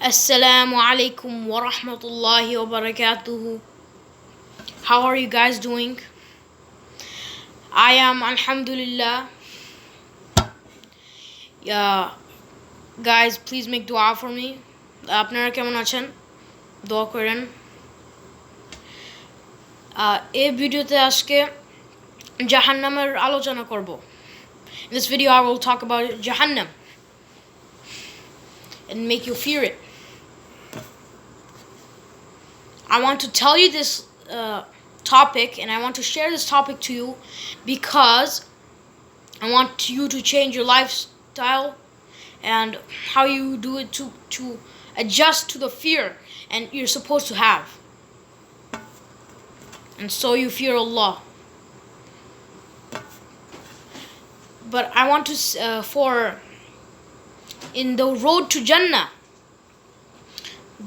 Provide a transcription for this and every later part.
Assalamu alaikum wa rahmatullahi wa barakatuhu. How are you guys doing? I am alhamdulillah. Yeah, guys, please make dua for me. আপনারা কেমন আছেন? দোয়া করেন। এই ভিডিওতে আজকে জাহান্নামের আলোচনা করব। In this video I will talk about Jahannam and make you fear it. I want to tell you this topic, and I want to share this topic to you because I want you to change your lifestyle and how you do it to adjust to the fear and you're supposed to have, and so you fear Allah. But I want to for in the road to Jannah,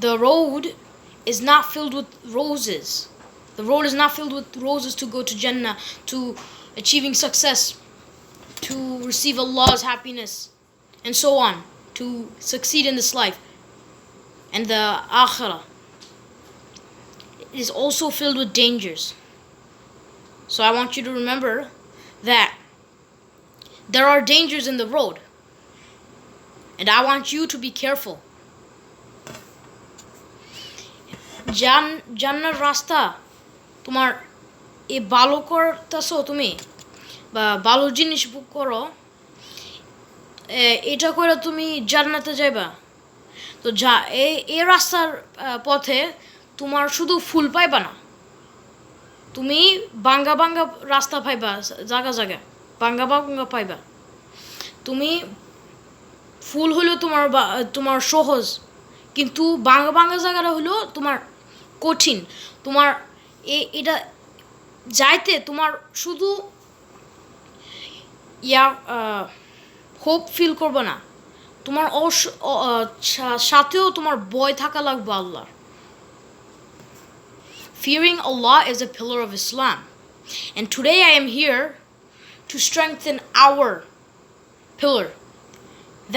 the road is not filled with roses. The road is not filled with roses to go to Jannah, to achieving success, to receive Allah's happiness, and so on, to succeed in this life and the akhirah. It is also filled with dangers. So I want you to remember that there are dangers in the road, and I want you to be careful. জান্নার রাস্তা তোমার এই ভালো করতেছো তুমি বা ভালো জিনিস বুক করো, এটা করে তুমি জান্নাতে যাইবা। তো এই রাস্তার পথে তোমার শুধু ফুল পাইবা না, তুমি বাঙ্গা বাঙ্গা রাস্তা পাইবা, জায়গা জায়গা বাঙ্গা বাঙ্গা পাইবা। তুমি ফুল হলো তোমার সহজ, কিন্তু বাঙ্গা বাঙ্গা জায়গাটা হলো তোমার কঠিন। তোমার এটা যাইতে তোমার শুধু হোপ ফিল করবে না, তোমার সাথেও তোমার ভয় থাকা লাগবে আল্লাহর। Fearing Allah is a pillar of Islam, and today I am here to strengthen our pillar.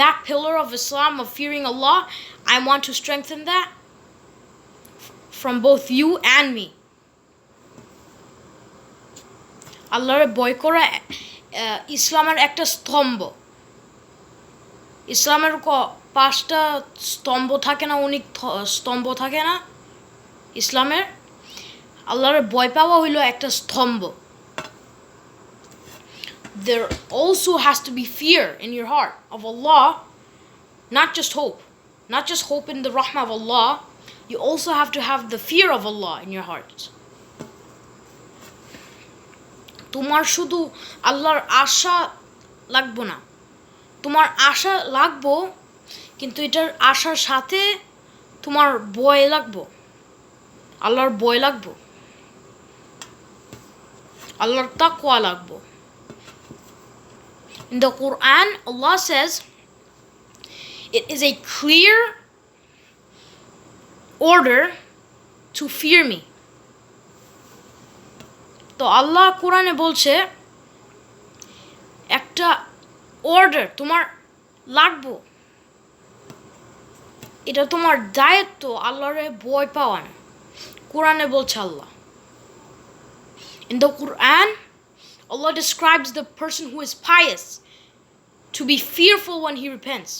That pillar of Islam of fearing Allah, I want to strengthen that from both you and me. আল্লাহর ভয় করা ইসলামের একটা স্তম্ভ। ইসলামের 5টা স্তম্ভ থাকে না, অনেক স্তম্ভ থাকে না ইসলামের। আল্লাহর ভয় পাওয়া হইল একটা স্তম্ভ। There also has to be fear in your heart of Allah, not just hope in the rahmah of Allah. You also have to have the fear of Allah in your heart. তোমার শুধু আল্লাহর আশা লাগবো না, তোমার আশা লাগবো, কিন্তু এটার আশার সাথে তোমার ভয় লাগবো, আল্লাহর ভয় লাগবো, আল্লাহর তাকওয়া লাগবো। In the Quran, Allah says, it is a clear order to fear me. তো আল্লাহ কোরআনে বলছে একটা অর্ডার তোমার লাগবো, এটা তোমার দায়িত্ব আল্লাহরে ভয় পাওয়া না। কোরআনে বলছে আল্লাহ। In the Quran, Allah describes the person who is pious to be fearful when he repents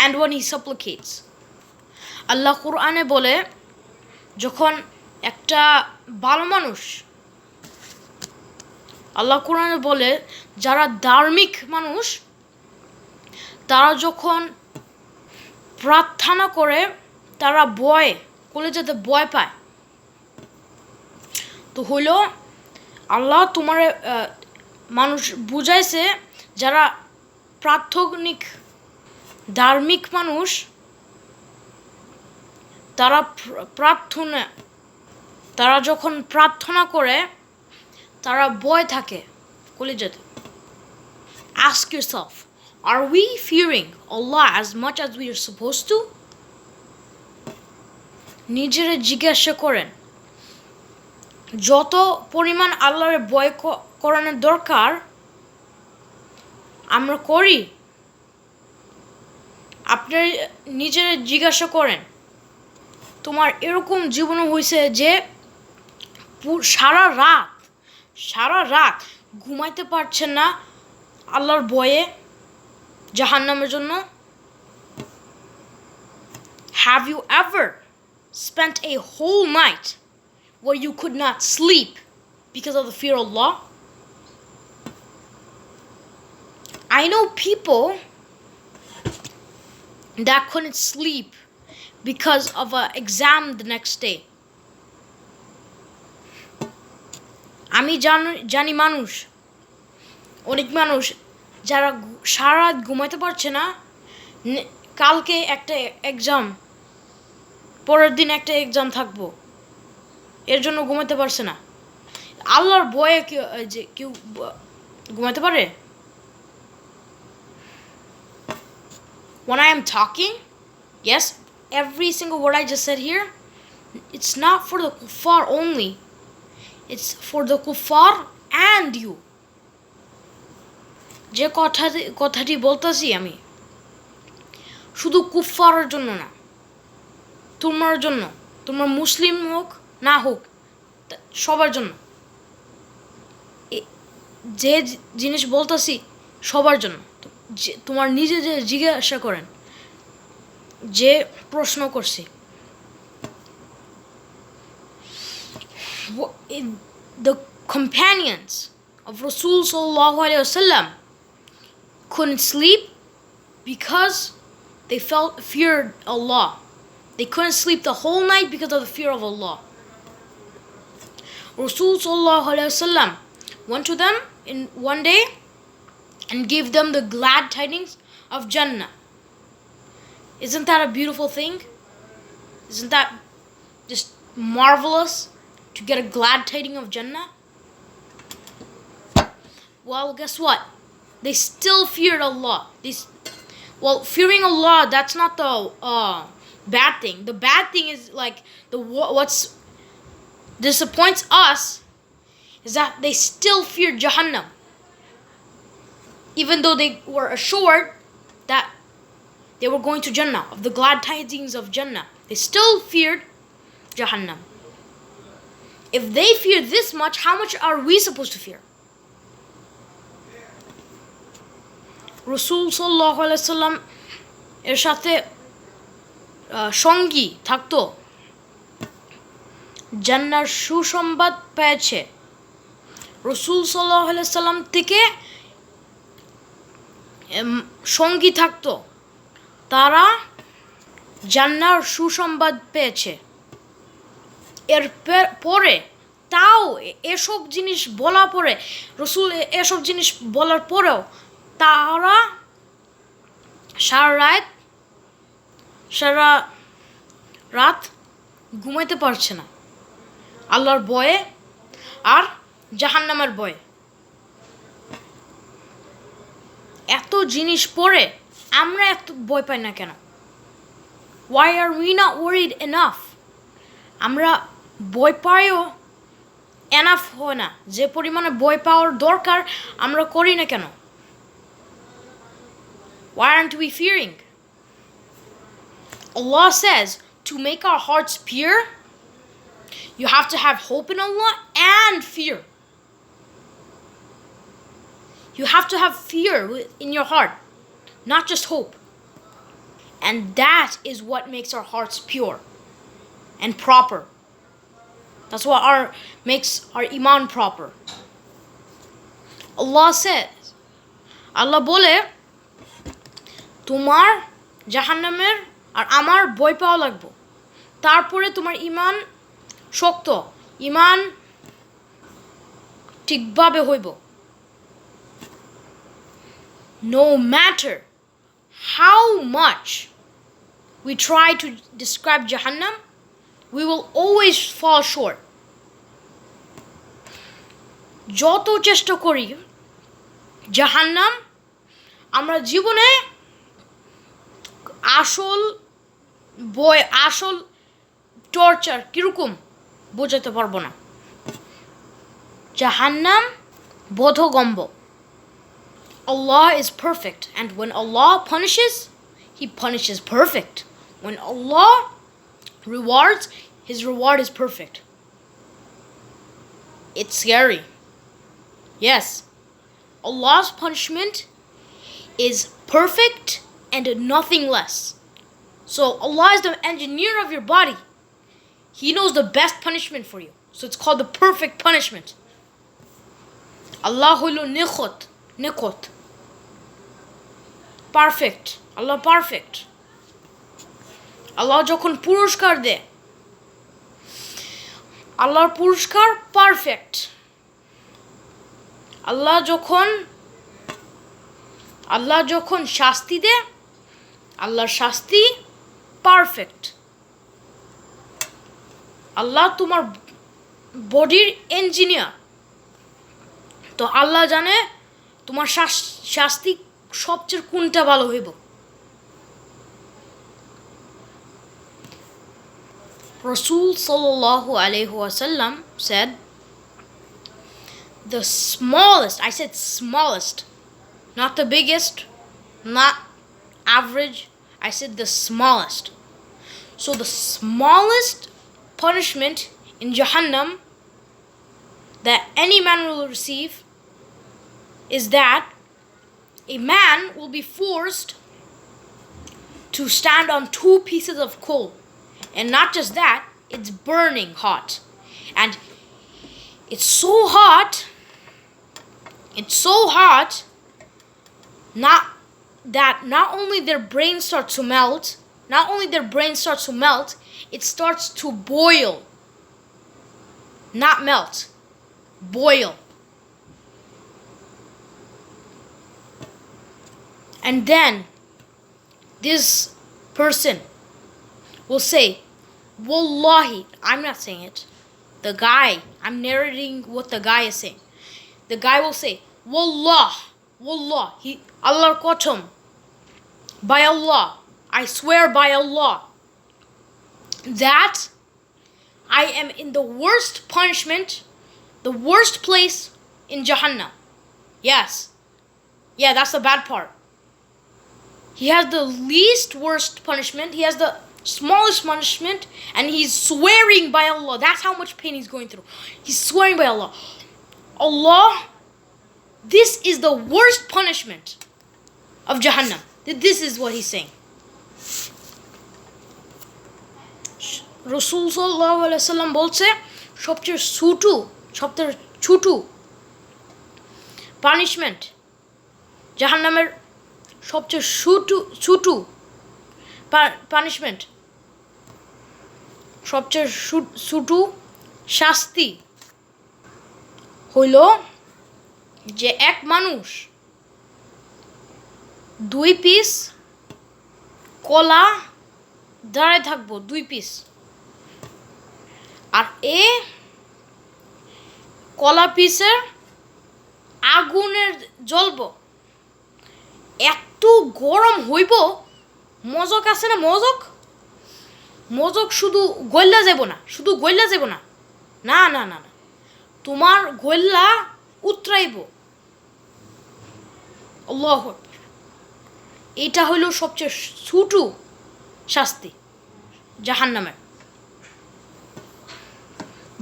and when he supplicates. আল্লাহ কোরআনে বলে যখন একটা ভালো মানুষ, আল্লাহ কোরআনে বলে যারা ধার্মিক মানুষ, তারা যখন প্রার্থনা করে তারা কলেজাতে ভয় পায়। তো হইল আল্লাহ তোমার মানুষ বুঝাইছে যারা ধার্মিক মানুষ, তারা যখন প্রার্থনা করে তারা ভয় থাকে কলেজাতে। Ask yourself, are we fearing Allah as much as we are supposed to? নিজেরে জিজ্ঞাসা করেন, যত পরিমাণ আল্লাহর ভয় করানোর দরকার আমরা করি? আপনি নিজের জিজ্ঞাসা করেন, তোমার এরকম জীবন হয়েছে যে সারা রাত ঘুমাইতে পারছেন না আল্লাহর ভয়ে জাহান্নামের জন্য? Have you ever spent a whole night where you could not sleep because of the fear of Allah? I know people that couldn't sleep because of an exam the next day. আমি জানি অনেক মানুষ যারা সারা রাত ঘুমাইতে পারছে না, কালকে একটা এক্সাম, পরের দিন একটা এক্সাম থাকবো, এর জন্য ঘুমাতে পারছে না। আল্লাহর ভয়ে কেউ ঘুমাতে পারে? When I am talking, yes, every single word I just said here, it's not for the kuffar only. It's for the kuffar and you. যে কথাটি বলতেছি আমি শুধু কুফফারের জন্য না, তোমার জন্য, তোমার মুসলিম হোক না হোক, সবার জন্য। যে জিনিস বলতেছি সবার জন্য। তোমার নিজে যে জিজ্ঞাসা করেন, যে প্রশ্ন করছি, the companions of Rasul sallallahu alaihi wasallam couldn't sleep because they feared Allah. They couldn't sleep the whole night because of the fear of Allah. Rasul sallallahu alaihi wasallam went to them in one day and gave them the glad tidings of Jannah. Isn't that a beautiful thing? Isn't that just marvelous to get a glad tiding of Jannah? Well, guess what? They still feared Allah. Fearing Allah, that's not the bad thing. The bad thing is like what's disappoints us is that they still feared Jahannam. Even though they were assured that they were going to Jannah, of the glad tidings of Jannah, they still feared Jahannam. If they fear this much, how much are we supposed to fear? Rasul sallallahu alaihi wasallam এর সাথে সঙ্গী থাকতো, জান্নার সুসংবাদ পেয়েছে। রাসূল সাল্লাল্লাহু আলাইহি সাল্লাম থেকে সঙ্গী থাকতো, তারা জান্নার সুসংবাদ পেয়েছে। এর পরে তাও এসব জিনিস বলার পরে, রাসূল এসব জিনিস বলার পরেও তারা সারা রাত ঘুমাইতে পারছে না আল্লাহর ভয়ে আর জাহান্নামের ভয়ে। এত জিনিস পড়ে আমরা এত ভয় পাই না কেন? Why are we not worried enough? আমরা ভয় পাইও এনাফ হয় না, যে পরিমাণে ভয় পাওয়ার দরকার আমরা করি না কেন? Why aren't we fearing? Allah says to make our hearts pure, you have to have hope in Allah and fear. You have to have fear in your heart, not just hope. And that is what makes our hearts pure and proper. That's what makes our iman proper. Allah says, Allah bole, তোমার জাহান্নামের আর আমার ভয় পাওয়া লাগবে, তারপরে তোমার ইমান শক্ত, ইমান ঠিকভাবে হইব। No matter how much we try to describe Jahannam, we will always fall short. যত চেষ্টা করি জাহান্নাম আমরা জীবনে আসল টর্চার কিরকম বোঝাতে পারবো না। জাহান্নাম বোধগম্য। Allah is perfect, and when Allah punishes, He punishes perfect. When Allah rewards, His reward is perfect. It's scary. Yes, Allah's punishment is perfect and nothing less. So Allah is the engineer of your body. He knows the best punishment for you. So it's called the perfect punishment. Allahul niqot. Perfect. Allah perfect. Allah যখন পুরস্কার দেয়, আল্লাহর পুরস্কার perfect. আল্লাহ যখন শাস্তি দেয়, আল্লাহর শাস্তি পারফেক্ট। আল্লাহ তোমার বডির ইঞ্জিনিয়ার, তো আল্লাহ জানে তোমার শাস্তি সবচেয়ে কোনটা ভালো হইব। Rasul sallallahu alaihi wasallam said, the smallest, I said smallest, not the biggest, not average, I said the smallest. So the smallest punishment in Jahannam that any man will receive is that a man will be forced to stand on 2 pieces of coal. And not just that, it's burning hot. And it's so hot, not only their brain starts to melt, it starts to boil. Not melt, boil. And then this person will say, Wallahi, I'm not saying it. I'm narrating what the guy is saying. The guy will say, Wallah, Allah qatam, by Allah, I swear by Allah, that I am in the worst punishment, the worst place in Jahannam. Yes. Yeah, that's the bad part. He has the least worst punishment. He has the smallest punishment, and he's swearing by Allah. That's how much pain he's going through. He's swearing by Allah. Allah, this is the worst punishment of Jahannam. This is what he's saying. Rasul sallallahu alaihi wasallam বলছে সবচেয়ে ছোট punishment জাহান্নামের সবচেয়ে ছোট punishment, সবচেয়ে ছোট শাস্তি হইল যে এক মানুষ 2 পিস কলা দাঁড়ায় থাকবো, 2 পিস, আর কলা পিসের আগুনের জ্বলব, এত গরম হইব, মজক আছে না, মজক শুধু গইল্লা যাব না, না, তোমার গইল্লা উতরাইব। আল্লাহু আকবার। এটা হইল সবচেয়ে ছোট শাস্তি জাহান্নামের।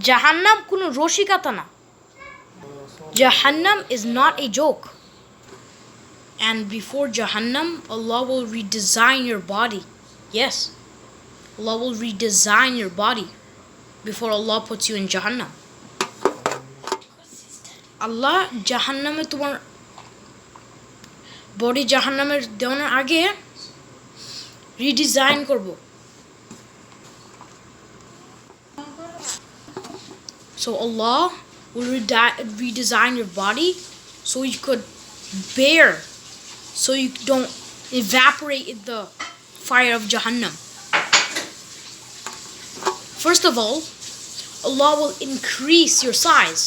জাহান্নাম কোনো রসিকতা না। Jahannam is not a joke. And before Jahannam, Allah will redesign your body. Yes, Allah will redesign your body before Allah puts you in Jahannam. Allah Jahannam e tomar body Jahannam er deonar age redesign korbo. So Allah will redesign your body so you could bear, so you don't evaporate in the fire of Jahannam. First of all, Allah will increase your size.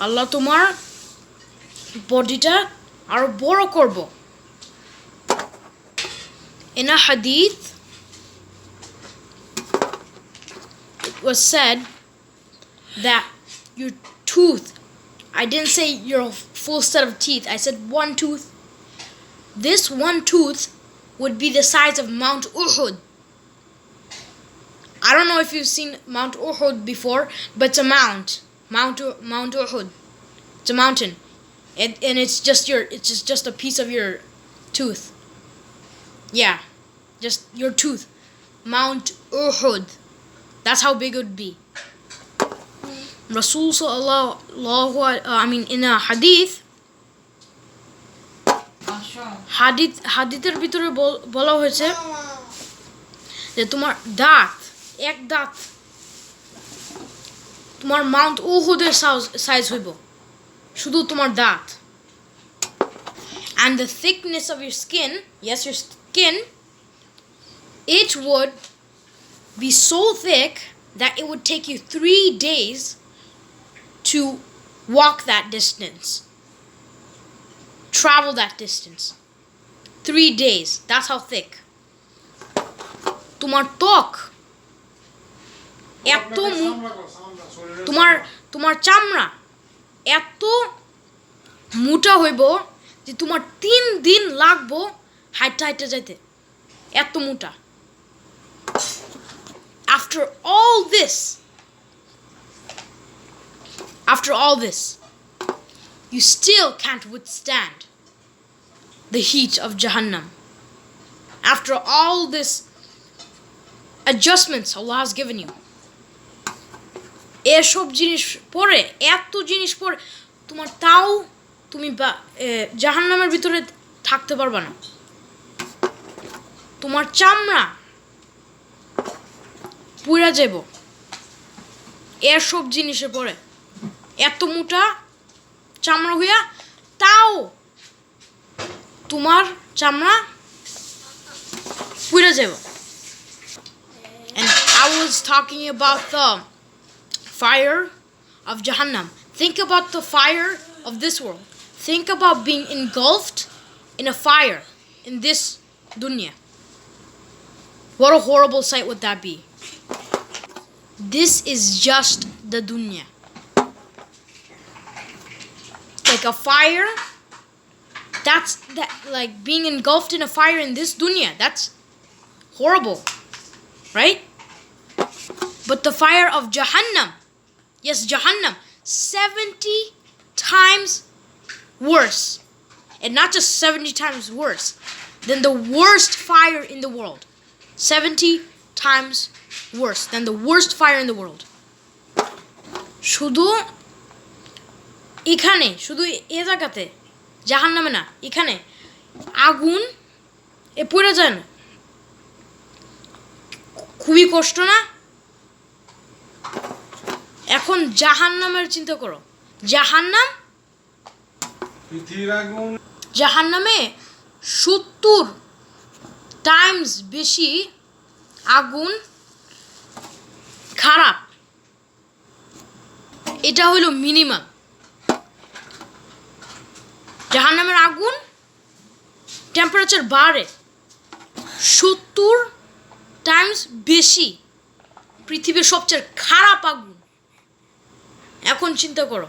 Allah তোমার বডিটা আরো বড় করব। In a hadith, it was said that your tooth, I didn't say your full set of teeth, I said one tooth this one tooth would be the size of Mount Uhud. I don't know if you've seen Mount Uhud before, but it's a Mount Uhud. It's a mountain, and it's just a piece of your tooth. Yeah, just your tooth. Mount Uhud. That's how big it would be. Rasul in a hadither ভিতরে বলা হয়েছে যে তোমার দাঁত এক দাঁত তোমার Mount উহুদের সাইজ হইব শুধু তোমার দাঁত. And the thickness of your skin, yes, your skin, it would be so thick that it would take you 3 days to walk that distance, travel that distance. 3 days. That's how thick. তোমার ত্বক এত তোমার চামড়া এত মোটা হইব যে তোমার 3 দিন লাগবো হাইটে যাইতে, এত মোটা. After all this, you still can't withstand the heat of Jahannam. After all this adjustments Allah has given you, এসব জিনিস পরে এত জিনিস পরে তোমার তাও তুমি জাহান্নামের ভিতরে থাকতে পারবে না. তোমার চামড়া পুড়ে যাব এসব জিনিসের পরে, এত মোটা চামড়া হইয়া তাও তোমার চামড়া পুড়ে যাব. And I was talking about the fire of Jahannam. Think about the fire of this world. Think about being engulfed in a fire in this dunya. What a horrible sight would that be. This is just the dunya. Like a fire, like being engulfed in a fire in this dunya. That's horrible, right? But the fire of Jahannam, yes, Jahannam, 70 times worse. And not just 70 times worse than the worst fire in the world. 70 times worse than the worst fire in the world. শুধু এখানে, শুধু এ জায়গাতে, জাহান্নামে না, এখানে আগুন পুড়ে যায় না, খুবই কষ্ট না? এখন জাহান্নামের চিন্তা করো. জাহান্নামে 70 টাইমস বেশি আগুন খারাপ. এটা হলো মিনিমাম. জাহান্নামের আগুন টেম্পারেচার বাড়ে 70 টাইমস বেশি, পৃথিবীর সবচেয়ে খারাপ আগুন. এখন চিন্তা করো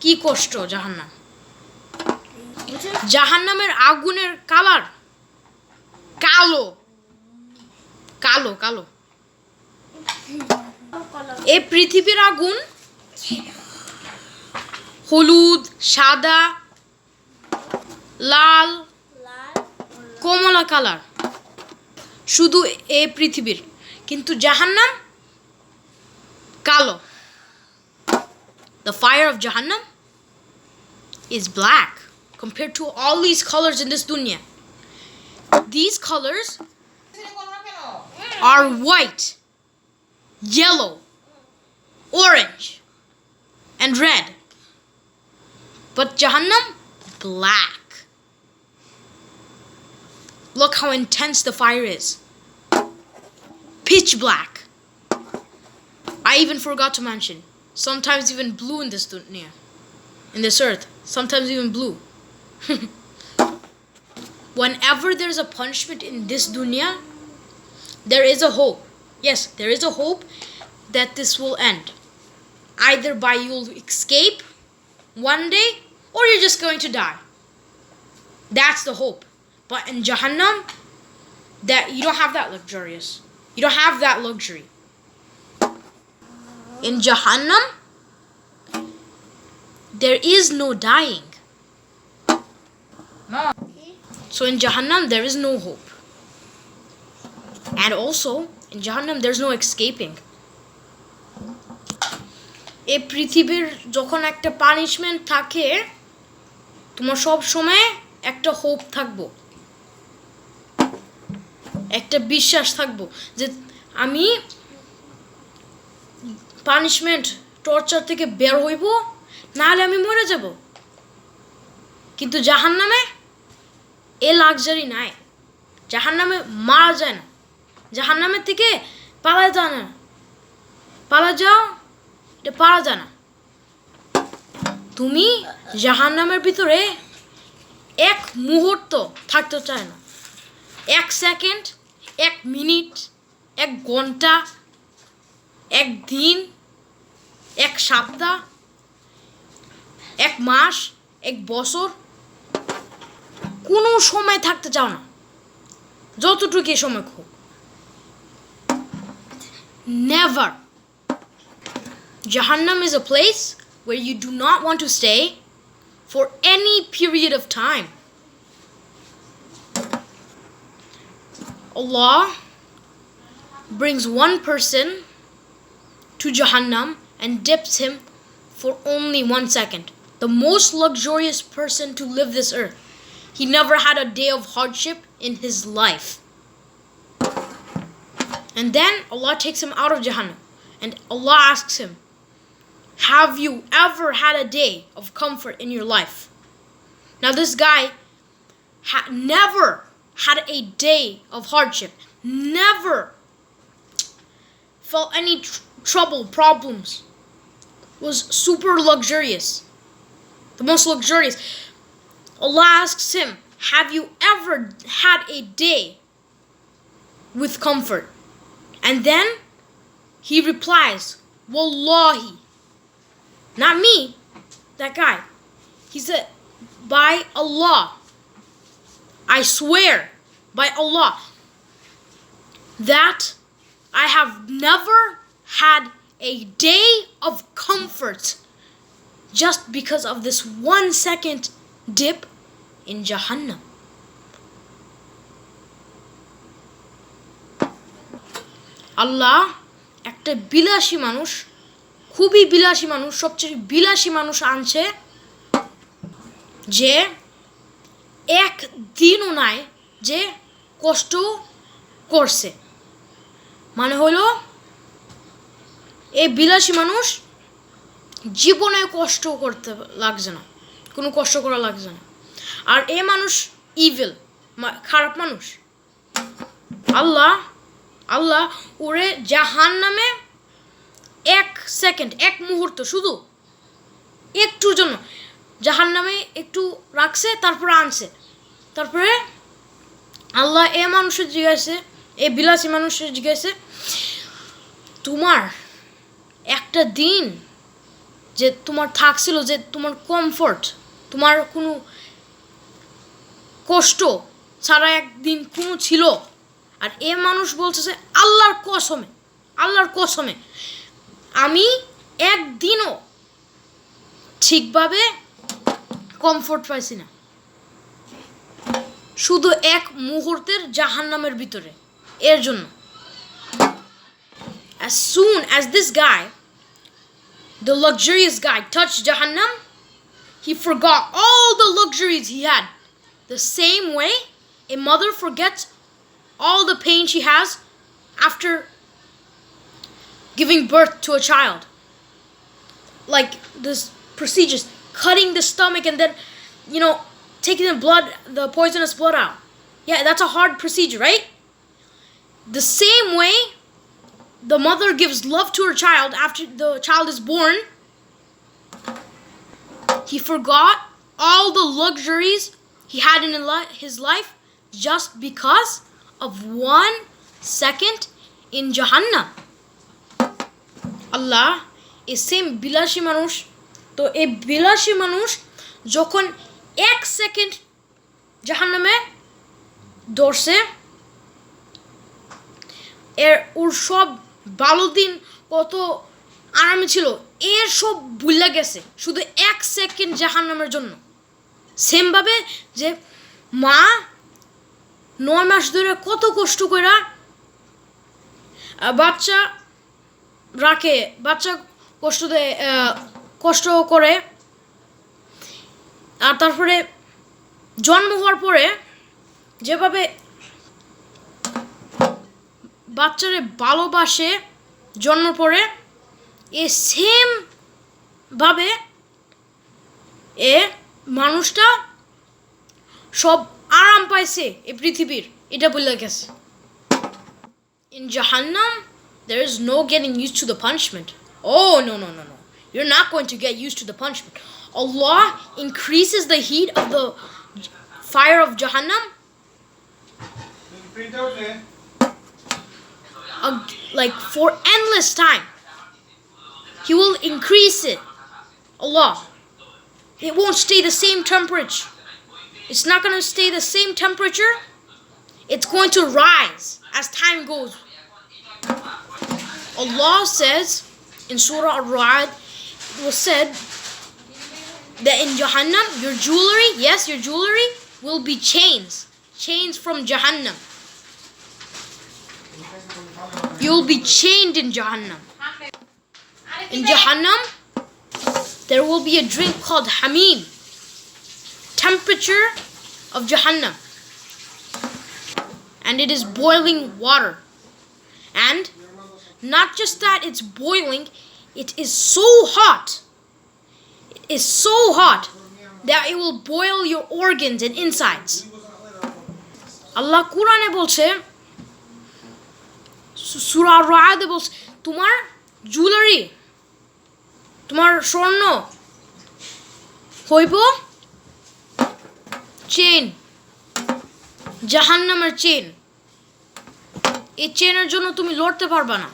কি কষ্ট জাহান্নাম. জাহান্নামের আগুনের কালার কালো কালো কালো. এই পৃথিবীর আগুন হলুদ, সাদা, লাল, কমলা কালার, শুধু এই পৃথিবীর. কিন্তু জাহান্নাম কালো. The fire of Jahannam is black compared to all these colors in this dunya. These colors are white, yellow, orange, and red. But Jahannam, black. Look how intense the fire is. Pitch black. I even forgot to mention, sometimes even blue in this dunya, in this earth. Sometimes even blue. Whenever there's a punishment in this dunya, there is a hope. Yes, there is a hope that this will end. Either by you'll escape one day, or you're just going to die. That's the hope. But in Jahannam, that you don't have that luxurious. You don't have that luxury. In Jahannam, there is no dying. No. So in Jahannam, there is no hope. And also, in Jahannam, there's no escaping. এই পৃথিবীর যখন একটা punishment থাকে, তোমার সব সময় একটা hope থাকবো, একটা বিশ্বাস থাকবো যে আমি পানিশমেন্ট টর্চার থেকে বের হইব, না হলে আমি মরে যাব। কিন্তু জাহান্নামে এ লাক্সারি নাই। জাহান্নামে মারা যায় না, জাহান্নামের থেকে পালা যায় না, পালা যাও এটা পারা যায় না। তুমি জাহান্নামের ভিতরে এক মুহূর্ত থাকতে চায় না, এক সেকেন্ড, এক মিনিট, এক ঘন্টা, এক দিন, এক সপ্তাহ, এক মাস, এক বছর, কোনো সময় থাকতে চাও না, যতটুকু সময় হোক। Never. Jahannam is a place where you do not want to stay for any period of time. Allah brings one person to Jahannam and dips him for only 1 second. The most luxurious person to live this earth. He never had a day of hardship in his life. And then Allah takes him out of Jahannam and Allah asks him, have you ever had a day of comfort in your life? Now this guy never had a day of hardship, never felt any trouble, problems, was super luxurious, the most luxurious. Allah asks him, have you ever had a day with comfort? And then he replies, Wallahi, not me, that guy. He said, by Allah, I swear by Allah that I have never had a day of comfort just because of this 1 second dip in Jahannam. আল্লাহ একটা বিলাসী মানুষ, খুবই বিলাসী মানুষ, সবচেয়ে বিলাসী মানুষ আনছে যে একদিনও নাই যে কষ্ট করছে। মানে হলো এই বিলাসী মানুষ জীবনে কষ্ট করতে লাগছে না, কোনো কষ্ট করা লাগছে না। আর এ মানুষ ইভিল, খারাপ মানুষ। আল্লাহ আল্লাহ ওরে জাহান্নামে 1 সেকেন্ড, 1 মুহূর্ত, শুধু একটুর জন্য জাহান্নামে একটু রাখছে, তারপরে আনছে। তারপরে আল্লাহ এ মানুষের জিজ্ঞাসে, এ বিলাসী মানুষের জিজ্ঞাসে, তোমার একটা দিন যে তোমার থাকছিল, যে তোমার কমফোর্ট, তোমার কোনো কষ্ট ছাড়া একদিন কোনো ছিল? আর এ মানুষ বলছে যে আল্লাহর কসমে, আল্লাহর কসমে আমি একদিনও ঠিকভাবে কমফোর্ট পাইছি না, শুধু 1 মুহূর্তের জাহান্নামের ভিতরে। এর জন্য as soon as this guy, the luxurious guy, touched Jahannam, he forgot all the luxuries he had. The same way a mother forgets all the pain she has after giving birth to a child. Like this procedures, cutting the stomach and then, taking the blood, the poisonous blood out. Yeah, that's a hard procedure, right? The same way the mother gives love to her child after the child is born, he forgot all the luxuries he had in his life just because of 1 second in Jahannam. Allah is same বিলাসী মানুষ। তো এই বিলাসী মানুষ যখন 1 second জাহান্নামে ধরছে, ওর সব ভালো দিন কত আরামে ছিল এর সব ভুলে গেছে শুধু 1 সেকেন্ড জাহান্নামের জন্য। সেমভাবে যে মা 9 মাস ধরে কত কষ্ট করে বাচ্চা রাখে, বাচ্চা কষ্ট করে, আর তারপরে জন্ম হওয়ার পরে যেভাবে বাচ্চারে ভালোবাসে জন্মের পরে, এ সেম ভাবে এ মানুষটা সব আরাম পাইছে এই পৃথিবীর, এটা বলে গেছে। In Jahannam, there is no getting used to the punishment. Oh, no. You're not going to get used to the punishment. Allah increases the heat of the fire of Jahannam like for endless time. He will increase it. Allah. It won't stay the same temperature. It's not going to stay the same temperature. It's going to rise as time goes. Allah says in Surah Ar-Ra'd, it was said that in Jahannam, your jewelry will be chains from Jahannam. You'll be chained in Jahannam. In Jahannam, there will be a drink called Hamim, temperature of Jahannam, and it is boiling water. And not just that it's boiling, it is so hot. It is so hot that it will boil your organs and insides. Allah Qur'ane bolche, Surah Ar-Ra'd bolche, তোমার jewellery, তোমার স্বর্ণ হইব chain, জাহান্নামের chain. এই চেনের জন্য তুমি লড়তে পারবা না।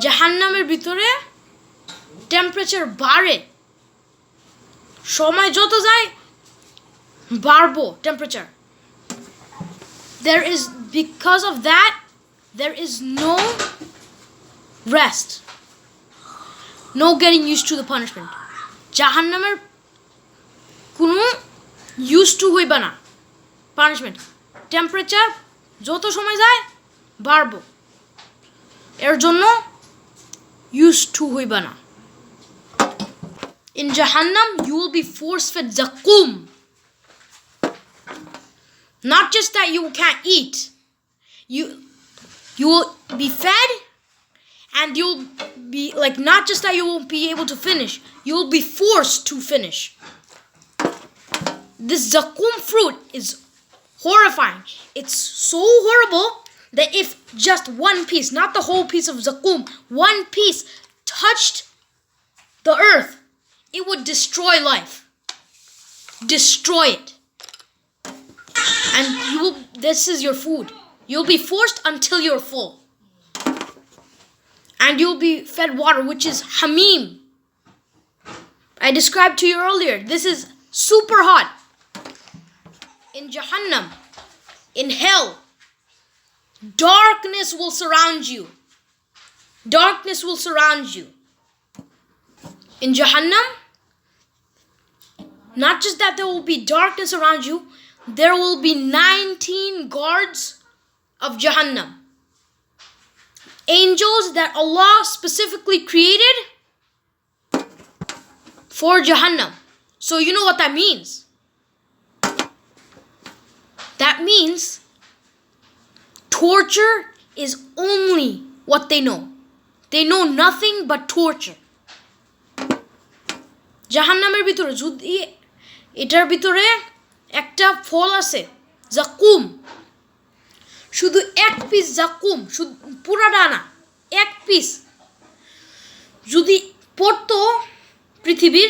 জাহান্নামের ভিতরে টেম্পারেচার বাড়ে, সময় যত যায় বাড়বো temperature. Because of that, there is no rest, no getting used to the punishment. জাহান্নামের কোনো used to হইবা না পানিশমেন্ট। টেম্পারেচার যত সময় যায় বাড়বো, এর জন্য used to হইবা না। In Jahannam, you will be force-fed zakum. Not just that you can't eat, you will be fed, and you'll be like, not just that you won't be able to finish, you will be forced to finish. This zakum fruit is horrifying. It's so horrible that if just one piece, not the whole piece of zakum, one piece touched the earth, it would destroy life. Destroy it. And this is your food. You'll be forced until you're full. And you'll be fed water, which is hamim. I described to you earlier. This is super hot. In Jahannam, in hell, darkness will surround you. Darkness will surround you. In Jahannam, not just that there will be darkness around you, there will be 19 guards of Jahannam. Angels that Allah specifically created for Jahannam. So you know what that means. That means torture is only what they know. They know nothing but torture. জাহান্নামের ভিতরে যদি এটার ভিতরে একটা ফল আছে জাকুম, শুধু এক piece জাকুম, শুধু পুরাটা না, এক পিস যদি পড়তো পৃথিবীর,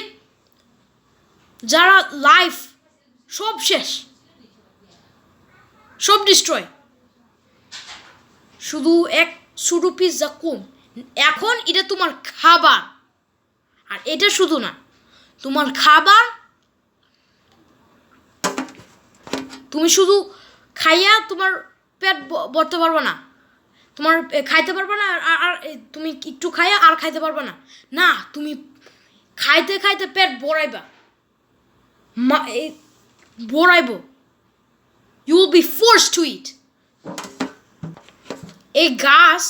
যারা লাইফ সব শেষ, সব ডিস্ট্রয়, শুধু এক ছোট পিস জাকুম। এখন এটা তোমার খাবার, আর এটা শুধু না, তোমার খাবার তুমি শুধু খাইয়া তোমার পেট ভরতে পারবে না, তোমার খাইতে পারবে না, আর তুমি একটু খাইয়া আর খাইতে পারবে না, না তুমি খাইতে খাইতে পেট ভরাইবা, ভরাইব, you will be forced to eat. এই গাছ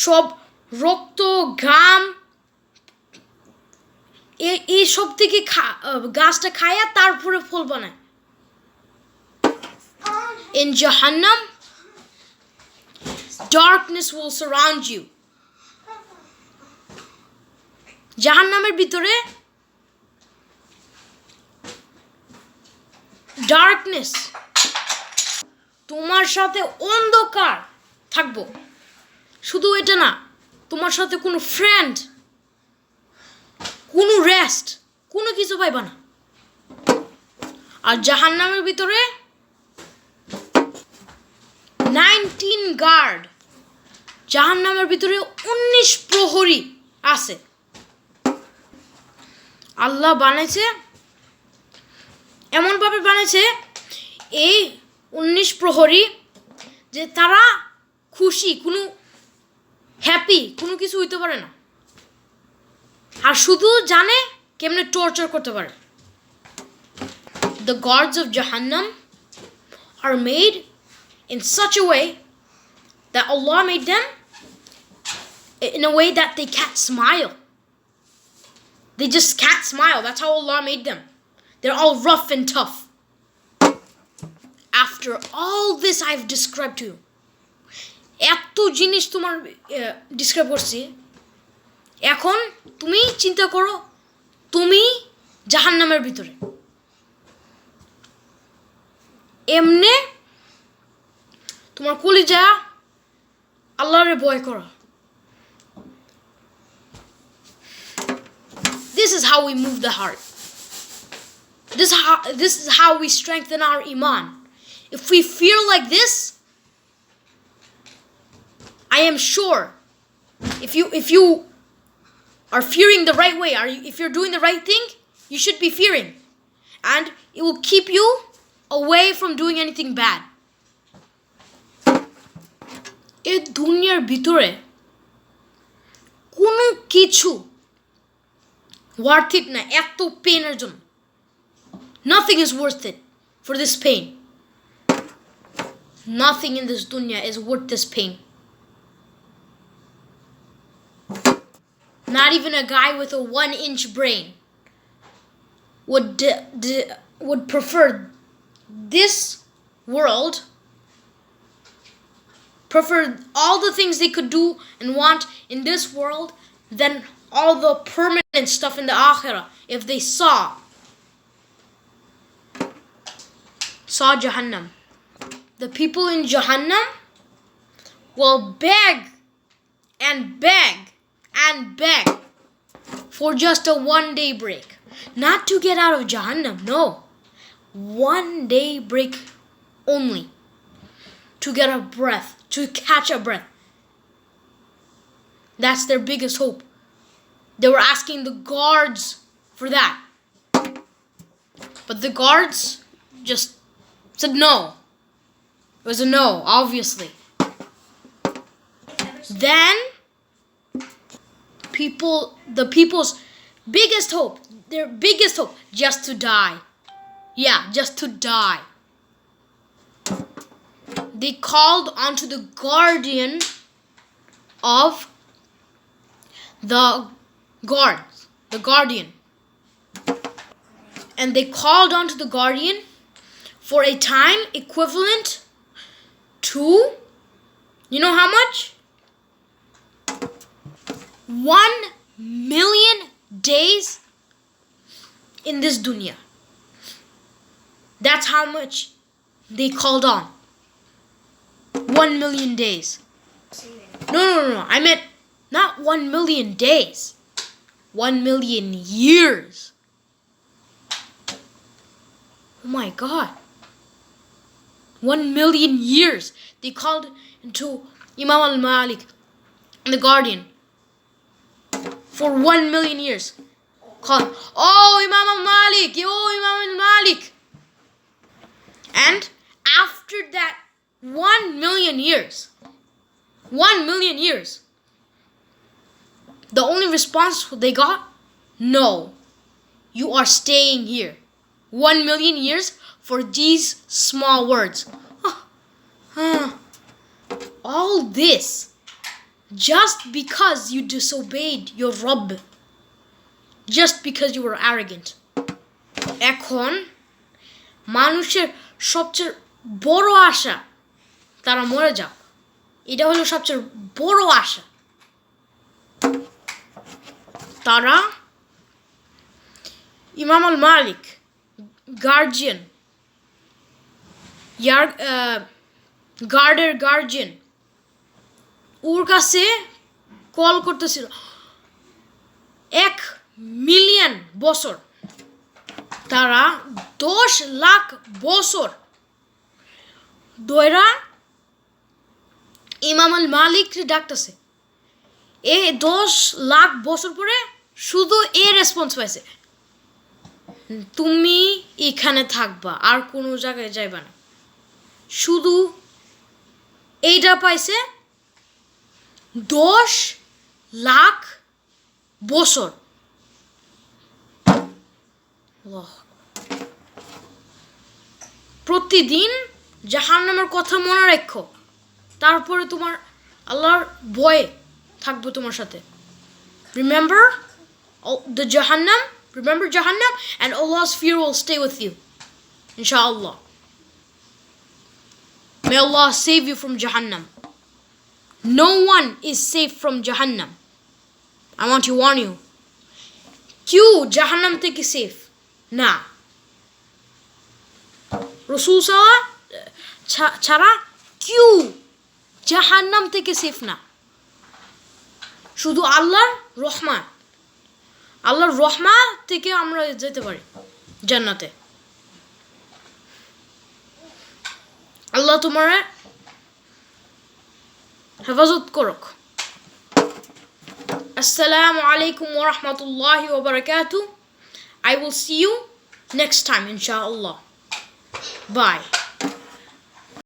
সব রক্ত ঘাম এই সব থেকে গাছটা খাইয়া তারপরে ফল বানায়। In Jahannam, darkness will surround you. জাহান্নামের ভিতরে ডার্কনেস, তোমার সাথে অন্ধকার থাকবো। শুধু এটা না, তোমার সাথে কোনো ফ্রেন্ড, কোনো রেস্ট, কোনো কিছু পাইবা না। আর জাহান্নামের ভিতরে 19 গার্ড, জাহান্নামের ভিতরে 19 প্রহরী আছে। আল্লাহ বানাইছে, এমনভাবে বানাইছে এই 19 প্রহরী যে তারা খুশি, কোনো হ্যাপি কোনো কিছু হইতে পারে না, আর শুধু জানে কেমনে টর্চার করতে পারে। The guards of Jahannam are made in such a way that Allah made them in a way that they can't smile. They just can't smile. That's how Allah made them. They're all rough and tough. After all this I've described to you, এত জিনিস তোমার describe করছি, এখন তুমি চিন্তা করো তুমি জাহান্নামের ভিতরে, এমনে তোমার কলিজা আল্লাহরে ভয় করো। This is how we move the heart. This is how we strengthen our iman. If we feel like this, I am sure if you are fearing the right way, if you're doing the right thing, you should be fearing, and it will keep you away from doing anything bad. এই দুনিয়ার ভিতরে কোনো কিছু worth it না, এত পেনের জন্য। Nothing is worth it for this pain. Nothing in this dunya is worth this pain. Not even a guy with a 1-inch brain would prefer this world, prefer all the things they could do and want in this world than all the permanent stuff in the akhirah if they saw Jahannam. The people in Jahannam will beg and beg and beg for just a 1-day break. Not to get out of Jahannam, no. 1-day break only. To get a breath, to catch a breath. That's their biggest hope. They were asking the guards for that. But the guards just said no. It was a no, obviously. Then the people's biggest hope, their biggest hope, just to die. Yeah, just to die. They called onto the guardian of the guards, the guardian. And they called onto the guardian for a time equivalent to, you know how much? 1,000,000 days in this dunya. That's how much they called on. 1,000,000 days. No. I meant not 1,000,000 days. 1,000,000 years. Oh my God. 1,000,000 years. They called into Imam al-Malik, the guardian, for 1,000,000 years. Calling, oh Imam al-Malik, oh Imam al-Malik. And after that 1 million years, 1 million years, the only response they got, no, you are staying here. 1 million years for these small words. All this just because you disobeyed your Rabb, just because you were arrogant. এখন মানুষের সবচেয়ে বড় আশা তারা মরে যাক, এটা হলো সবচেয়ে বড় আশা। তারা ইমাম আল মালিক, গার্জিয়ান, গার্ডের গার্জিয়ান, ওর কাছে কল করতেছিল 1 মিলিয়ন বছর। তারা 10 লাখ বছর দয়রা ইমাম আল মালিক ডাকতেছে। 10 লাখ বছর পরে শুধু রেসপন্স পাইছে, তুমি এখানে থাকবা, আর কোনো জায়গায় যাইবা না। শুধু এইটা পাইছে 10 লাখ বছর। প্রতিদিন জাহান্নামের কথা মনে রাখো, তারপরে তোমার আল্লাহর ভয় থাকবে তোমার সাথে। Remember the Jahannam, remember Jahannam, and Allah's fear will stay with you, inshallah. May Allah save you from Jahannam. No one is safe from Jahannam. I want to warn you. Kyun Jahannam থেকে safe? না, রাসূল ছাড়া কেউ জাহান্নাম থেকে safe না। শুধু আল্লাহর রহমান, আল্লাহর রহমা থেকে আমরা যেতে পারি জান্নাতে। আল্লাহ তোমার হেফাজত করুক। Assalamu alaikum wa rahmatullahi wa barakatuh. I will see you next time, inshallah. Bye.